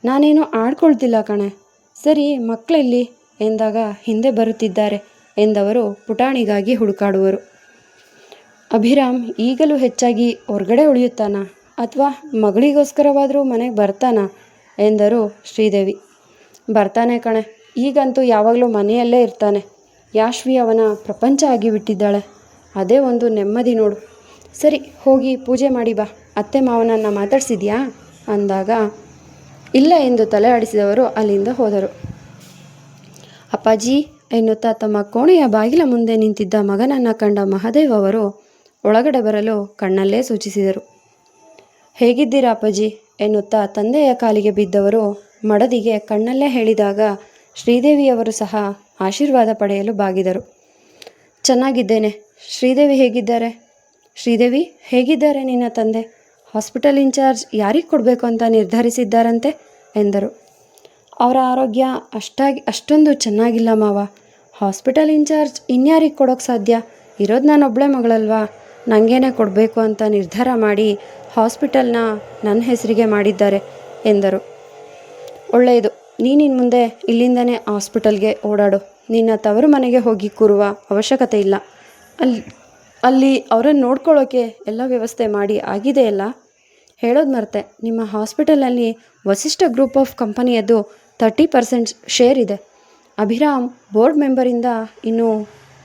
ನಾನೇನು ಆಡ್ಕೊಳ್ತಿಲ್ಲ ಕಣೆ. ಸರಿ, ಮಕ್ಕಳೆಲ್ಲಿ ಎಂದಾಗ ಹಿಂದೆ ಬರುತ್ತಿದ್ದಾರೆ ಎಂದವರು ಪುಟಾಣಿಗಾಗಿ ಹುಡುಕಾಡುವರು. ಅಭಿರಾಮ್ ಈಗಲೂ ಹೆಚ್ಚಾಗಿ ಹೊರಗಡೆ ಉಳಿಯುತ್ತಾನಾ ಅಥವಾ ಮಗಳಿಗೋಸ್ಕರವಾದರೂ ಮನೆಗೆ ಬರ್ತಾನಾ ಎಂದರು ಶ್ರೀದೇವಿ. ಬರ್ತಾನೆ ಕಣೆ, ಈಗಂತೂ ಯಾವಾಗಲೂ ಮನೆಯಲ್ಲೇ ಇರ್ತಾನೆ. ಯಾಶ್ವಿ ಅವನ ಪ್ರಪಂಚ ಆಗಿಬಿಟ್ಟಿದ್ದಾಳೆ. ಅದೇ ಒಂದು ನೆಮ್ಮದಿ ನೋಡು. ಸರಿ, ಹೋಗಿ ಪೂಜೆ ಮಾಡಿ ಬಾ. ಅತ್ತೆ ಮಾವನನ್ನು ಮಾತಾಡಿಸಿದ್ಯಾ ಅಂದಾಗ ಇಲ್ಲ ಎಂದು ತಲೆ ಆಡಿಸಿದವರು ಅಲ್ಲಿಂದ ಹೋದರು. ಅಪ್ಪಾಜಿ ಎನ್ನುತ್ತಾ ತಮ್ಮ ಕೋಣೆಯ ಬಾಗಿಲ ಮುಂದೆ ನಿಂತಿದ್ದ ಮಗನನ್ನು ಕಂಡ ಮಹದೇವ್ ಅವರು ಒಳಗಡೆ ಬರಲು ಕಣ್ಣಲ್ಲೇ ಸೂಚಿಸಿದರು. ಹೇಗಿದ್ದೀರಾ ಅಪ್ಪಾಜಿ ಎನ್ನುತ್ತಾ ತಂದೆಯ ಕಾಲಿಗೆ ಬಿದ್ದವರು ಮಡದಿಗೆ ಕಣ್ಣಲ್ಲೇ ಹೇಳಿದಾಗ ಶ್ರೀದೇವಿಯವರು ಸಹ ಆಶೀರ್ವಾದ ಪಡೆಯಲು ಬಾಗಿದರು. ಚೆನ್ನಾಗಿದ್ದೇನೆ. ಶ್ರೀದೇವಿ ಹೇಗಿದ್ದಾರೆ? ಶ್ರೀದೇವಿ, ಹೇಗಿದ್ದಾರೆ ನಿನ್ನ ತಂದೆ? ಹಾಸ್ಪಿಟಲ್ ಇನ್ಚಾರ್ಜ್ ಯಾರಿಗೆ ಕೊಡಬೇಕು ಅಂತ ನಿರ್ಧರಿಸಿದ್ದಾರಂತೆ ಎಂದರು. ಅವರ ಆರೋಗ್ಯ ಅಷ್ಟೊಂದು ಚೆನ್ನಾಗಿಲ್ಲ ಮಾವ. ಹಾಸ್ಪಿಟಲ್ ಇನ್ಚಾರ್ಜ್ ಇನ್ಯಾರಿಗೆ ಕೊಡೋಕ್ಕೆ ಸಾಧ್ಯ? ಇರೋದು ನಾನೊಬ್ಬಳೇ ಮಗಳಲ್ವಾ. ನನಗೇನೆ ಕೊಡಬೇಕು ಅಂತ ನಿರ್ಧಾರ ಮಾಡಿ ಹಾಸ್ಪಿಟಲ್ನ ನನ್ನ ಹೆಸರಿಗೆ ಮಾಡಿದ್ದಾರೆ ಎಂದರು. ಒಳ್ಳೆಯದು. ನೀನಿನ್ನು ಮುಂದೆ ಇಲ್ಲಿಂದನೇ ಹಾಸ್ಪಿಟಲ್ಗೆ ಓಡಾಡು. ನಿನ್ನ ತವರು ಮನೆಗೆ ಹೋಗಿ ಕೂರುವ ಅವಶ್ಯಕತೆ ಇಲ್ಲ. ಅಲ್ಲಿ ಅವರನ್ನು ನೋಡ್ಕೊಳ್ಳೋಕ್ಕೆ ಎಲ್ಲ ವ್ಯವಸ್ಥೆ ಮಾಡಿ ಆಗಿದೆಯಲ್ಲ. ಹೇಳೋದು ಮರೆತೆ, ನಿಮ್ಮ ಹಾಸ್ಪಿಟಲಲ್ಲಿ ವಸಿಷ್ಠ ಗ್ರೂಪ್ ಆಫ್ ಕಂಪನಿಯದ್ದು 30% ಶೇರ್ ಇದೆ. ಅಭಿರಾಮ್ ಬೋರ್ಡ್ ಮೆಂಬರಿಂದ ಇನ್ನು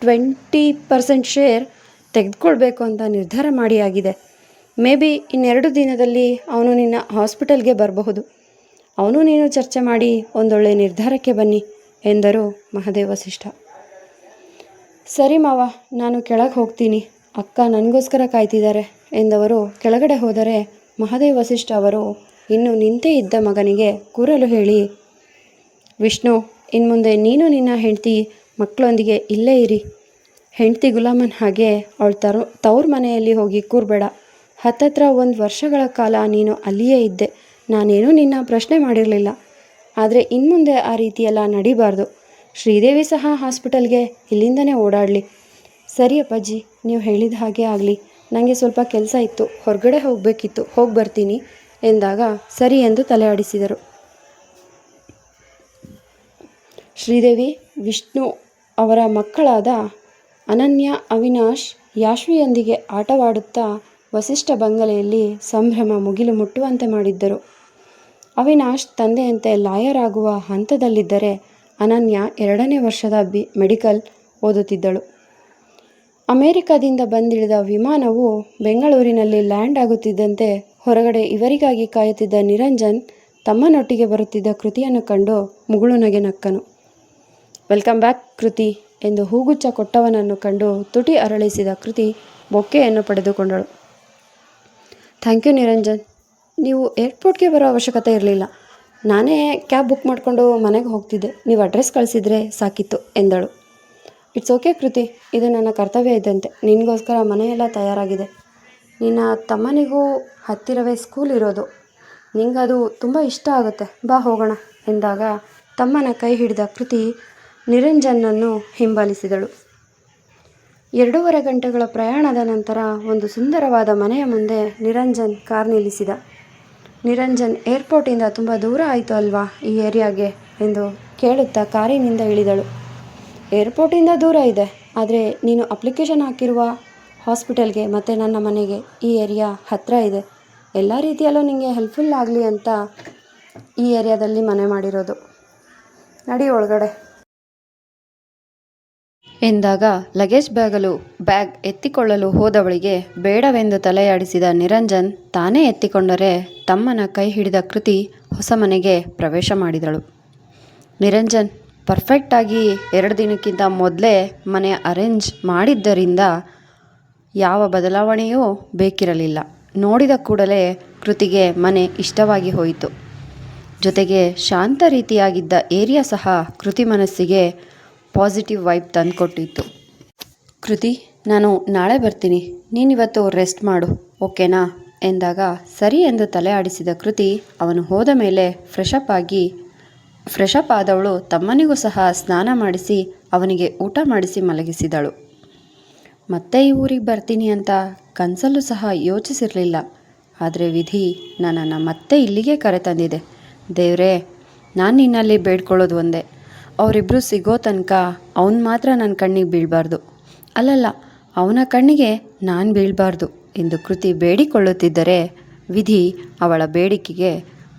20% ಶೇರ್ ತೆಗೆದುಕೊಳ್ಬೇಕು ಅಂತ ನಿರ್ಧಾರ ಮಾಡಿ ಆಗಿದೆ. ಮೇ ಬಿ ಇನ್ನೆರಡು ದಿನದಲ್ಲಿ ಅವನು ನಿನ್ನ ಹಾಸ್ಪಿಟಲ್ಗೆ ಬರಬಹುದು. ಅವನು ನೀನು ಚರ್ಚೆ ಮಾಡಿ ಒಂದೊಳ್ಳೆ ನಿರ್ಧಾರಕ್ಕೆ ಬನ್ನಿ ಎಂದರು ಮಹದೇವ ವಸಿಷ್ಠ. ಸರಿ ಮಾವ, ನಾನು ಕೆಳಗೆ ಹೋಗ್ತೀನಿ. ಅಕ್ಕ ನನಗೋಸ್ಕರ ಕಾಯ್ತಿದ್ದಾರೆ ಎಂದವರು ಕೆಳಗಡೆ ಹೋದರೆ ಮಹದೇವ ವಸಿಷ್ಠ ಅವರು ಇನ್ನು ನಿಂತೇ ಇದ್ದ ಮಗನಿಗೆ ಕೂರಲು ಹೇಳಿ, ವಿಷ್ಣು, ಇನ್ಮುಂದೆ ನೀನು ನಿನ್ನ ಹೆಂಡತಿ ಮಕ್ಕಳೊಂದಿಗೆ ಇಲ್ಲೇ ಇರಿ. ಹೆಂಡತಿ ಗುಲಾಮನ ಹಾಗೆ ಅವಳು ತವ್ರ ಮನೆಯಲ್ಲಿ ಹೋಗಿ ಕೂರಬೇಡ. ಹತ್ತತ್ರ 1 ವರ್ಷಗಳ ಕಾಲ ನೀನು ಅಲ್ಲಿಯೇ ಇದ್ದೆ. ನಾನೇನು ನಿನ್ನ ಪ್ರಶ್ನೆ ಮಾಡಿರಲಿಲ್ಲ. ಆದರೆ ಇನ್ಮುಂದೆ ಆ ರೀತಿಯೆಲ್ಲ ನಡಿಬಾರ್ದು. ಶ್ರೀದೇವಿ ಸಹ ಹಾಸ್ಪಿಟಲ್ಗೆ ಇಲ್ಲಿಂದನೇ ಓಡಾಡಲಿ. ಸರಿ ಅಪ್ಪಾಜಿ, ನೀವು ಹೇಳಿದ ಹಾಗೆ ಆಗಲಿ. ನನಗೆ ಸ್ವಲ್ಪ ಕೆಲಸ ಇತ್ತು, ಹೊರಗಡೆ ಹೋಗಬೇಕಿತ್ತು, ಹೋಗಿ ಬರ್ತೀನಿ ಎಂದಾಗ ಸರಿ ಎಂದು ತಲೆ ಆಡಿಸಿದರು. ಶ್ರೀದೇವಿ ವಿಷ್ಣು ಅವರ ಮಕ್ಕಳಾದ ಅನನ್ಯ, ಅವಿನಾಶ್, ಯಾಶ್ವಿಯೊಂದಿಗೆ ಆಟವಾಡುತ್ತಾ ವಸಿಷ್ಠ ಬಂಗಲೆಯಲ್ಲಿ ಸಂಭ್ರಮ ಮುಗಿಲು ಮುಟ್ಟುವಂತೆ ಮಾಡಿದ್ದರು. ಅವಿನಾಶ್ ತಂದೆಯಂತೆ ಲಾಯರ್ ಆಗುವ ಹಂತದಲ್ಲಿದ್ದರೆ ಅನನ್ಯ 2ನೇ ವರ್ಷದ ಮೆಡಿಕಲ್ ಓದುತ್ತಿದ್ದಳು. ಅಮೆರಿಕದಿಂದ ಬಂದಿಳಿದ ವಿಮಾನವು ಬೆಂಗಳೂರಿನಲ್ಲಿ ಲ್ಯಾಂಡ್ ಆಗುತ್ತಿದ್ದಂತೆ ಹೊರಗಡೆ ಇವರಿಗಾಗಿ ಕಾಯುತ್ತಿದ್ದ ನಿರಂಜನ್ ತಮ್ಮನೊಟ್ಟಿಗೆ ಬರುತ್ತಿದ್ದ ಕೃತಿಯನ್ನು ಕಂಡು ಮುಗುಳು ನಗೆ ನಕ್ಕನು. ವೆಲ್ಕಮ್ ಬ್ಯಾಕ್ ಕೃತಿ ಎಂದು ಹೂಗುಚ್ಛ ಕೊಟ್ಟವನನ್ನು ಕಂಡು ತುಟಿ ಅರಳಿಸಿದ ಕೃತಿ ಬೊಕ್ಕೆಯನ್ನು ಪಡೆದುಕೊಂಡಳು. ಥ್ಯಾಂಕ್ ಯು ನಿರಂಜನ್, ನೀವು ಏರ್ಪೋರ್ಟ್ಗೆ ಬರೋ ಅವಶ್ಯಕತೆ ಇರಲಿಲ್ಲ. ನಾನೇ ಕ್ಯಾಬ್ ಬುಕ್ ಮಾಡಿಕೊಂಡು ಮನೆಗೆ ಹೋಗ್ತಿದ್ದೆ. ನೀವು ಅಡ್ರೆಸ್ ಕಳಿಸಿದರೆ ಸಾಕಿತ್ತು ಎಂದಳು. ಇಟ್ಸ್ ಓಕೆ ಕೃತಿ, ಇದು ನನ್ನ ಕರ್ತವ್ಯ ಇದ್ದಂತೆ. ನಿನಗೋಸ್ಕರ ಮನೆಯೆಲ್ಲ ತಯಾರಾಗಿದೆ. ನಿನ್ನ ತಮ್ಮನಿಗೂ ಹತ್ತಿರವೇ ಸ್ಕೂಲ್ ಇರೋದು. ನಿಂಗದು ತುಂಬ ಇಷ್ಟ ಆಗುತ್ತೆ, ಬಾ ಹೋಗೋಣ ಎಂದಾಗ ತಮ್ಮನ ಕೈ ಹಿಡಿದ ಕೃತಿ ನಿರಂಜನ್ನನ್ನು ಹಿಂಬಾಲಿಸಿದಳು. 2.5 ಗಂಟೆಗಳ ಪ್ರಯಾಣದ ನಂತರ ಒಂದು ಸುಂದರವಾದ ಮನೆಯ ಮುಂದೆ ನಿರಂಜನ್ ಕಾರ್ ನಿಲ್ಲಿಸಿದ. ನಿರಂಜನ್, ಏರ್ಪೋರ್ಟಿಂದ ತುಂಬ ದೂರ ಆಯಿತು ಅಲ್ವಾ ಈ ಏರಿಯಾಗೆ ಎಂದು ಕೇಳುತ್ತಾ ಕಾರಿನಿಂದ ಇಳಿದಳು. ಏರ್ಪೋರ್ಟಿಂದ ದೂರ ಇದೆ, ಆದರೆ ನೀನು ಅಪ್ಲಿಕೇಶನ್ ಹಾಕಿರುವ ಹಾಸ್ಪಿಟಲ್ಗೆ ಮತ್ತು ನನ್ನ ಮನೆಗೆ ಈ ಏರಿಯಾ ಹತ್ತಿರ ಇದೆ. ಎಲ್ಲ ರೀತಿಯಲ್ಲೂ ನಿನಗೆ ಹೆಲ್ಪ್ಫುಲ್ ಆಗಲಿ ಅಂತ ಈ ಏರಿಯಾದಲ್ಲಿ ಮನೆ ಮಾಡಿರೋದು. ನಡಿ ಒಳಗಡೆ ಎಂದಾಗ ಲಗೇಜ್ ಬ್ಯಾಗ್ ಎತ್ತಿಕೊಳ್ಳಲು ಹೋದವಳಿಗೆ ಬೇಡವೆಂದು ತಲೆಯಾಡಿಸಿದ ನಿರಂಜನ್ ತಾನೇ ಎತ್ತಿಕೊಂಡರೆ ತಮ್ಮನ ಕೈ ಹಿಡಿದ ಕೃತಿ ಹೊಸ ಮನೆಗೆ ಪ್ರವೇಶ ಮಾಡಿದಳು. ನಿರಂಜನ್ ಪರ್ಫೆಕ್ಟಾಗಿ 2 ದಿನಕ್ಕಿಂತ ಮೊದಲೇ ಮನೆ ಅರೇಂಜ್ ಮಾಡಿದ್ದರಿಂದ ಯಾವ ಬದಲಾವಣೆಯೂ ಬೇಕಿರಲಿಲ್ಲ. ನೋಡಿದ ಕೂಡಲೇ ಕೃತಿಗೆ ಮನೆ ಇಷ್ಟವಾಗಿ ಹೋಯಿತು. ಜೊತೆಗೆ ಶಾಂತ ರೀತಿಯಾಗಿದ್ದ ಏರಿಯಾ ಸಹ ಕೃತಿ ಮನಸ್ಸಿಗೆ ಪಾಸಿಟಿವ್ ವೈಬ್ ತಂದುಕೊಟ್ಟಿತ್ತು. ಕೃತಿ, ನಾನು ನಾಳೆ ಬರ್ತೀನಿ, ನೀನಿವತ್ತು ರೆಸ್ಟ್ ಮಾಡು, ಓಕೆನಾ ಎಂದಾಗ ಸರಿ ಎಂದು ತಲೆ ಆಡಿಸಿದ ಕೃತಿ ಅವನು ಹೋದ ಮೇಲೆ ಫ್ರೆಶಪ್ ಆದವಳು ತಮ್ಮನಿಗೂ ಸಹ ಸ್ನಾನ ಮಾಡಿಸಿ ಅವನಿಗೆ ಊಟ ಮಾಡಿಸಿ ಮಲಗಿಸಿದಳು. ಮತ್ತೆ ಈ ಊರಿಗೆ ಬರ್ತೀನಿ ಅಂತ ಕನಸಲ್ಲೂ ಸಹ ಯೋಚಿಸಿರಲಿಲ್ಲ. ಆದರೆ ವಿಧಿ ನನ್ನನ್ನು ಮತ್ತೆ ಇಲ್ಲಿಗೆ ಕರೆತಂದಿದೆ. ದೇವ್ರೇ, ನಾನು ನಿನ್ನಲ್ಲಿ ಬೇಡ್ಕೊಳ್ಳೋದು ಒಂದೇ, ಅವರಿಬ್ಬರು ಸಿಗೋ ತನಕ ಅವನು ಮಾತ್ರ ನನ್ನ ಕಣ್ಣಿಗೆ ಬೀಳಬಾರ್ದು. ಅಲ್ಲಲ್ಲ, ಅವನ ಕಣ್ಣಿಗೆ ನಾನು ಬೀಳಬಾರ್ದು ಎಂದು ಕೃತಿ ಬೇಡಿಕೊಳ್ಳುತ್ತಿದ್ದರೆ ವಿಧಿ ಅವಳ ಬೇಡಿಕೆಗೆ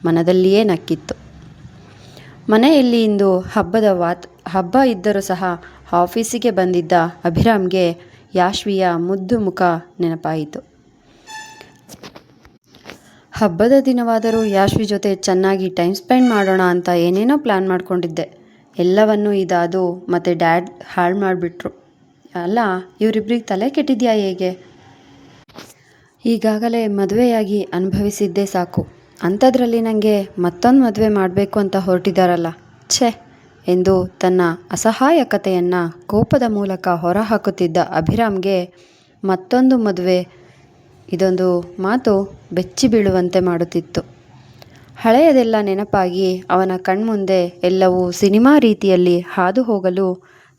ಮನದಲ್ಲಿಯೇ ನಕ್ಕಿತ್ತು. ಮನೆಯಲ್ಲಿ ಇಂದು ಹಬ್ಬ ಇದ್ದರೂ ಸಹ ಆಫೀಸಿಗೆ ಬಂದಿದ್ದ ಅಭಿರಾಮ್ಗೆ ಯಾಶ್ವಿಯ ಮುದ್ದು ಮುಖ ನೆನಪಾಯಿತು. ಹಬ್ಬದ ದಿನವಾದರೂ ಯಾಶ್ವಿ ಜೊತೆ ಚೆನ್ನಾಗಿ ಟೈಮ್ ಸ್ಪೆಂಡ್ ಮಾಡೋಣ ಅಂತ ಏನೇನೋ ಪ್ಲ್ಯಾನ್ ಮಾಡ್ಕೊಂಡಿದ್ದೆ. ಎಲ್ಲವನ್ನೂ ಇದಾದು ಮತ್ತು ಡ್ಯಾಡ್ ಹಾಳು ಮಾಡಿಬಿಟ್ರು. ಅಲ್ಲ, ಇವರಿಬ್ರಿಗೆ ತಲೆ ಕೆಟ್ಟಿದೆಯಾ ಹೇಗೆ? ಈಗಾಗಲೇ ಮದುವೆಯಾಗಿ ಅನುಭವಿಸಿದ್ದೇ ಸಾಕು, ಅಂಥದ್ರಲ್ಲಿ ನನಗೆ ಮತ್ತೊಂದು ಮದುವೆ ಮಾಡಬೇಕು ಅಂತ ಹೊರಟಿದ್ದಾರಲ್ಲ, ಛೆ ಎಂದು ತನ್ನ ಅಸಹಾಯಕತೆಯನ್ನು ಕೋಪದ ಮೂಲಕ ಹೊರಹಾಕುತ್ತಿದ್ದ ಅಭಿರಾಮ್ಗೆ ಮತ್ತೊಂದು ಮದುವೆ ಇದೊಂದು ಮಾತು ಬೆಚ್ಚಿ ಬೀಳುವಂತೆ ಮಾಡುತ್ತಿತ್ತು. ಹಳೆಯದೆಲ್ಲ ನೆನಪಾಗಿ ಅವನ ಕಣ್ಮುಂದೆ ಎಲ್ಲವೂ ಸಿನಿಮಾ ರೀತಿಯಲ್ಲಿ ಹಾದು ಹೋಗಲು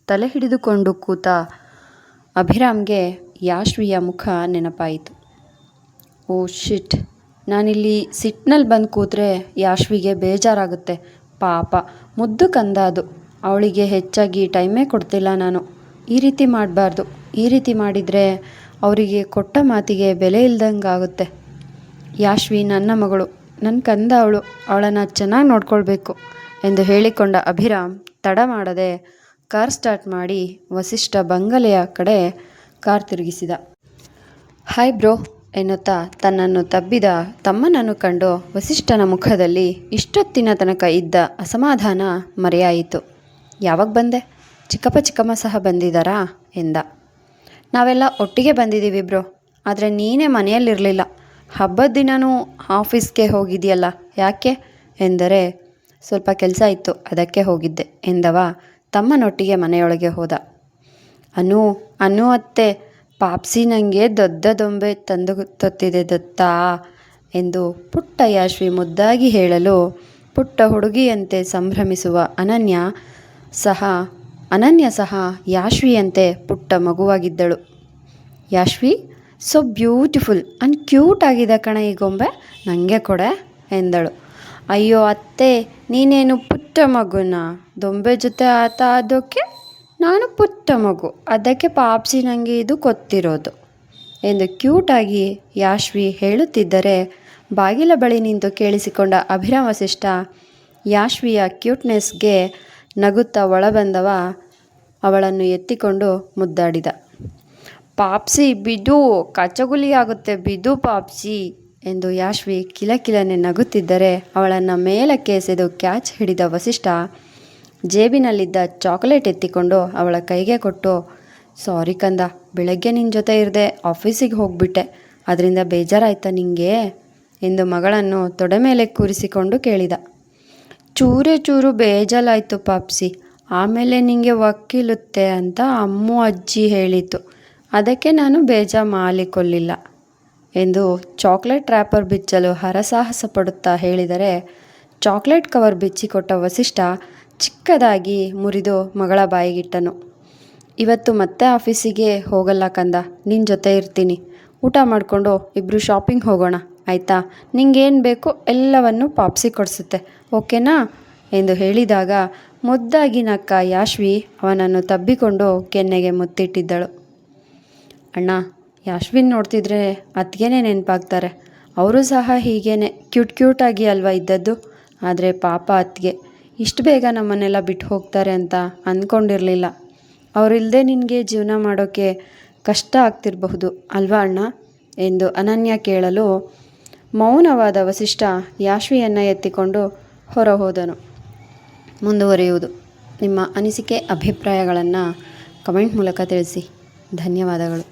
ತಲೆ ಹಿಡಿದುಕೊಂಡು ಕೂತ ಅಭಿರಾಮ್ಗೆ ಯಾಶ್ವಿಯ ಮುಖ ನೆನಪಾಯಿತು. ಓ ಶಿಟ್, ನಾನಿಲ್ಲಿ ಸಿಟ್ನಲ್ಲಿ ಬಂದು ಕೂತ್ರೆ ಯಾಶ್ವಿಗೆ ಬೇಜಾರಾಗುತ್ತೆ. ಪಾಪ, ಮುದ್ದು ಕಂದ ಅದು. ಅವಳಿಗೆ ಹೆಚ್ಚಾಗಿ ಟೈಮೇ ಕೊಡ್ತಿಲ್ಲ ನಾನು. ಈ ರೀತಿ ಮಾಡಬಾರ್ದು. ಈ ರೀತಿ ಮಾಡಿದರೆ ಅವರಿಗೆ ಕೊಟ್ಟ ಮಾತಿಗೆ ಬೆಲೆ ಇಲ್ದಂಗಾಗುತ್ತೆ. ಯಾಶ್ವಿ ನನ್ನ ಮಗಳು, ನನ್ನ ಕಂದ ಅವಳನ್ನು ಚೆನ್ನಾಗಿ ನೋಡ್ಕೊಳ್ಬೇಕು ಎಂದು ಹೇಳಿಕೊಂಡ ಅಭಿರಾಮ್ ತಡ ಮಾಡದೆ ಕಾರ್ ಸ್ಟಾರ್ಟ್ ಮಾಡಿ ವಸಿಷ್ಠ ಬಂಗಲೆಯ ಕಡೆ ಕಾರ್ ತಿರುಗಿಸಿದ. ಹಾಯ್ ಬ್ರೋ ಎನ್ನುತ್ತಾ ತನ್ನನ್ನು ತಬ್ಬಿದ ತಮ್ಮನನ್ನು ಕಂಡು ವಸಿಷ್ಠನ ಮುಖದಲ್ಲಿ ಇಷ್ಟೊತ್ತಿನ ತನಕ ಇದ್ದ ಅಸಮಾಧಾನ ಮರೆಯಾಯಿತು. ಯಾವಾಗ ಬಂದೆ? ಚಿಕ್ಕಮ್ಮ ಸಹ ಬಂದಿದ್ದಾರಾ ಎಂದ. ನಾವೆಲ್ಲ ಒಟ್ಟಿಗೆ ಬಂದಿದ್ದೀವಿ ಬ್ರೋ, ಆದರೆ ನೀನೇ ಮನೆಯಲ್ಲಿರಲಿಲ್ಲ. ಹಬ್ಬದ ದಿನವೂ ಆಫೀಸ್ಗೆ ಹೋಗಿದೆಯಲ್ಲ, ಯಾಕೆ ಎಂದರೆ ಸ್ವಲ್ಪ ಕೆಲಸ ಇತ್ತು, ಅದಕ್ಕೆ ಹೋಗಿದ್ದೆ ಎಂದವ ತಮ್ಮನೊಟ್ಟಿಗೆ ಮನೆಯೊಳಗೆ ಹೋದ. ಅನು ಅತ್ತೆ, ಪಾಪ್ಸಿ ನನಗೆ ದೊಡ್ಡ ದೊಂಬೆ ತಂದು ತೊತ್ತಿದೆ ದತ್ತಾ ಎಂದು ಪುಟ್ಟ ಯಾಶ್ವಿ ಮುದ್ದಾಗಿ ಹೇಳಲು ಪುಟ್ಟ ಹುಡುಗಿಯಂತೆ ಸಂಭ್ರಮಿಸುವ ಅನನ್ಯ ಸಹ ಯಾಶ್ವಿಯಂತೆ ಪುಟ್ಟ ಮಗುವಾಗಿದ್ದಳು. Yashvi, so beautiful and cute ಆಗಿದೆ ಕಣ ಈ ಗೊಂಬೆ, ನನಗೆ ಕೊಡೆ ಎಂದಳು. ಅಯ್ಯೋ ಅತ್ತೆ, ನೀನೇನು ಪುಟ್ಟ ಮಗುನ? ದೊಂಬೆ ಜೊತೆ ಆಟ ಆಡೋಕ್ಕೆ ನಾನು ಪುಟ್ಟ ಮಗು, ಅದಕ್ಕೆ ಪಾಪ್ಸಿ ನನಗೆ ಇದು ಗೊತ್ತಿರೋದು ಎಂದು ಕ್ಯೂಟಾಗಿ ಯಾಶ್ವಿ ಹೇಳುತ್ತಿದ್ದರೆ ಬಾಗಿಲ ಬಳಿ ನಿಂತು ಕೇಳಿಸಿಕೊಂಡ ಅಭಿರಾಮ್ ವಸಿಷ್ಠ ಯಾಶ್ವಿಯ ಕ್ಯೂಟ್ನೆಸ್ಗೆ ನಗುತ್ತಾ ಒಳಬಂದವ ಅವಳನ್ನು ಎತ್ತಿಕೊಂಡು ಮುದ್ದಾಡಿದ. ಪಾಪ್ಸಿ ಬಿದು, ಕಚಗುಲಿ ಆಗುತ್ತೆ ಬಿದು ಪಾಪ್ಸಿ ಎಂದು ಯಾಶ್ವಿ ಕಿಲಕಿಲನೆ ನಗುತ್ತಿದ್ದರೆ ಅವಳನ್ನು ಮೇಲಕ್ಕೆ ಎಸೆದು ಕ್ಯಾಚ್ ಹಿಡಿದ ವಸಿಷ್ಠ ಜೇಬಿನಲ್ಲಿದ್ದ ಚಾಕೊಲೇಟ್ ಎತ್ತಿಕೊಂಡು ಅವಳ ಕೈಗೆ ಕೊಟ್ಟು, ಸಾರಿ ಕಂದ, ಬೆಳಗ್ಗೆ ನಿನ್ನ ಜೊತೆ ಇರದೆ ಆಫೀಸಿಗೆ ಹೋಗ್ಬಿಟ್ಟೆ, ಅದರಿಂದ ಬೇಜಾರಾಯ್ತಾ ನಿಂಗೆ ಎಂದು ಮಗಳನ್ನು ತೊಡೆ ಮೇಲೆ ಕೂರಿಸಿಕೊಂಡು ಕೇಳಿದ. ಚೂರೇ ಚೂರು ಬೇಜಾರಾಯಿತು ಪಾಪ್ಸಿ, ಆಮೇಲೆ ನಿಂಗೆ ವಕೀಲುತ್ತೆ ಅಂತ ಅಮ್ಮು ಅಜ್ಜಿ ಹೇಳಿತು, ಅದಕ್ಕೆ ನಾನು ಬೇಜಾರು ಮಾಡಿಕೊಳ್ಳಿಲ್ಲ ಎಂದು ಚಾಕ್ಲೇಟ್ ರ್ಯಾಪರ್ ಬಿಚ್ಚಲು ಹರಸಾಹಸ ಪಡುತ್ತಾ ಹೇಳಿದರೆ, ಚಾಕ್ಲೇಟ್ ಕವರ್ ಬಿಚ್ಚಿಕೊಟ್ಟ ವಸಿಷ್ಠ ಚಿಕ್ಕದಾಗಿ ಮುರಿದು ಮಗಳ ಬಾಯಿಗಿಟ್ಟನು. ಇವತ್ತು ಮತ್ತೆ ಆಫೀಸಿಗೆ ಹೋಗಲ್ಲ ಕಂದ, ನಿನ್ನ ಜೊತೆ ಇರ್ತೀನಿ. ಊಟ ಮಾಡಿಕೊಂಡು ಇಬ್ಬರು ಶಾಪಿಂಗ್ ಹೋಗೋಣ ಆಯಿತಾ? ನಿಂಗೇನು ಬೇಕೋ ಎಲ್ಲವನ್ನು ಪಾಪ್ಸಿ ಕೊಡಿಸುತ್ತೆ, ಓಕೆನಾ ಎಂದು ಹೇಳಿದಾಗ ಮುದ್ದಾಗಿ ನಕ್ಕ ಯಾಶ್ವಿ ಅವನನ್ನು ತಬ್ಬಿಕೊಂಡು ಕೆನ್ನೆಗೆ ಮುತ್ತಿಟ್ಟಿದ್ದಳು. ಅಣ್ಣ, ಯಾಶ್ವಿನ್ ನೋಡ್ತಿದ್ರೆ ಅತ್ತಿಗೆನೇ ನೆನಪಾಗ್ತಾರೆ. ಅವರು ಸಹ ಹೀಗೇನೆ ಕ್ಯೂಟಾಗಿ ಅಲ್ವಾ ಇದ್ದದ್ದು. ಆದರೆ ಪಾಪ ಅತ್ತಿಗೆ ಇಷ್ಟು ಬೇಗ ನಮ್ಮನ್ನೆಲ್ಲ ಬಿಟ್ಟು ಹೋಗ್ತಾರೆ ಅಂತ ಅಂದ್ಕೊಂಡಿರಲಿಲ್ಲ. ಅವರಿಲ್ಲದೆ ನಿನಗೆ ಜೀವನ ಮಾಡೋಕ್ಕೆ ಕಷ್ಟ ಆಗ್ತಿರಬಹುದು ಅಲ್ವಾ ಅಣ್ಣ ಎಂದು ಅನನ್ಯ ಕೇಳಲು ಮೌನವಾದ ವಸಿಷ್ಠ ಯಾಶ್ವಿಯನ್ನು ಎತ್ತಿಕೊಂಡು ಹೊರಹೋದನು. ಮುಂದುವರಿಯುವುದು. ನಿಮ್ಮ ಅನಿಸಿಕೆ ಅಭಿಪ್ರಾಯಗಳನ್ನು ಕಮೆಂಟ್ ಮೂಲಕ ತಿಳಿಸಿ. ಧನ್ಯವಾದಗಳು.